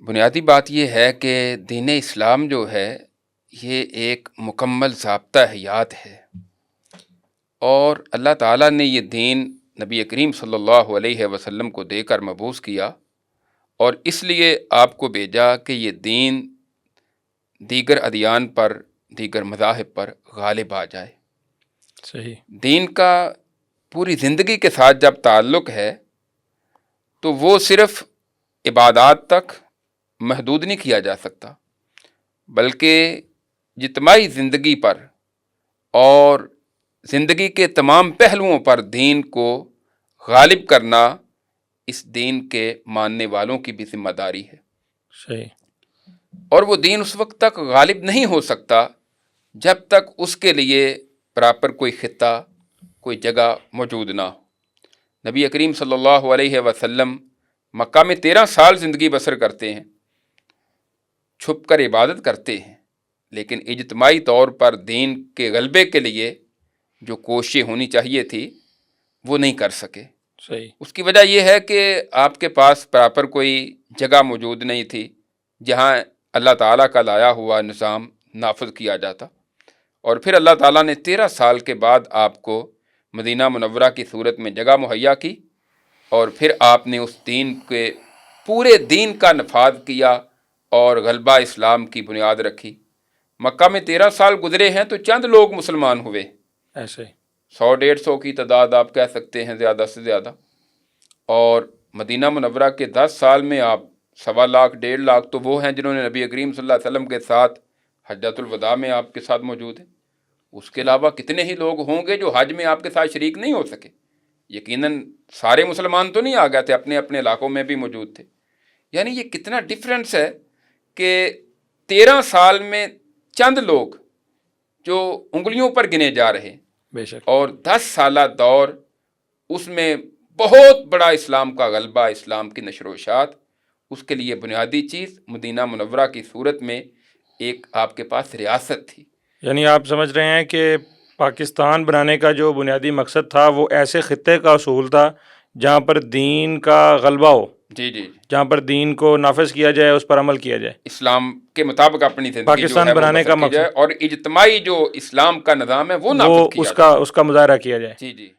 بنیادی بات یہ ہے کہ دین اسلام جو ہے یہ ایک مکمل ضابطہ حیات ہے، اور اللہ تعالیٰ نے یہ دین نبی کریم صلی اللہ علیہ وسلم کو دے کر مبعوث کیا، اور اس لیے آپ کو بھیجا کہ یہ دین دیگر ادیان پر، دیگر مذاہب پر غالب آ جائے۔ صحیح۔ دین کا پوری زندگی کے ساتھ جب تعلق ہے تو وہ صرف عبادات تک محدود نہیں کیا جا سکتا، بلکہ اجتماعی زندگی پر اور زندگی کے تمام پہلوؤں پر دین کو غالب کرنا اس دین کے ماننے والوں کی بھی ذمہ داری ہے۔ صحیح۔ اور وہ دین اس وقت تک غالب نہیں ہو سکتا جب تک اس کے لیے پراپر کوئی خطہ، کوئی جگہ موجود نہ ہو۔ نبی کریم صلی اللہ علیہ وسلم مکہ میں 13 سال زندگی بسر کرتے ہیں، چھپ کر عبادت کرتے ہیں، لیکن اجتماعی طور پر دین کے غلبے کے لیے جو کوششیں ہونی چاہیے تھی وہ نہیں کر سکے۔ صحیح۔ اس کی وجہ یہ ہے کہ آپ کے پاس پراپر کوئی جگہ موجود نہیں تھی جہاں اللہ تعالیٰ کا لایا ہوا نظام نافذ کیا جاتا، اور پھر اللہ تعالیٰ نے 13 سال کے بعد آپ کو مدینہ منورہ کی صورت میں جگہ مہیا کی، اور پھر آپ نے اس دین کے پورے دین کا نفاذ کیا اور غلبہ اسلام کی بنیاد رکھی۔ مکہ میں 13 سال گزرے ہیں تو چند لوگ مسلمان ہوئے، ایسے 100-150 کی تعداد آپ کہہ سکتے ہیں، زیادہ سے زیادہ۔ اور مدینہ منورہ کے 10 سال میں آپ 1.25 لاکھ 1.5 لاکھ تو وہ ہیں جنہوں نے نبی کریم صلی اللہ علیہ وسلم کے ساتھ حجۃ الوداع میں آپ کے ساتھ موجود ہیں۔ اس کے علاوہ کتنے ہی لوگ ہوں گے جو حج میں آپ کے ساتھ شریک نہیں ہو سکے۔ یقیناً سارے مسلمان تو نہیں آ گئے تھے، اپنے اپنے علاقوں میں بھی موجود تھے۔ یعنی یہ کتنا ڈفرینس ہے کہ 13 سال میں چند لوگ جو انگلیوں پر گنے جا رہے، بے شک۔ اور 10 سالہ دور، اس میں بہت بڑا اسلام کا غلبہ، اسلام کی نشر و اشاعت۔ اس کے لیے بنیادی چیز مدینہ منورہ کی صورت میں ایک آپ کے پاس ریاست تھی۔ یعنی آپ سمجھ رہے ہیں کہ پاکستان بنانے کا جو بنیادی مقصد تھا وہ ایسے خطے کا اصول تھا جہاں پر دین کا غلبہ ہو، جی جی، جہاں پر دین کو نافذ کیا جائے، اس پر عمل کیا جائے، اسلام کے مطابق اپنی زندگی پاکستان جو ہے وہ بنانے کا بسر کی جائے، مقصد اور اجتماعی جو اسلام کا نظام ہے وہ نافذ کیا جائے۔ اس کا مظاہرہ کیا جائے۔ جی جی۔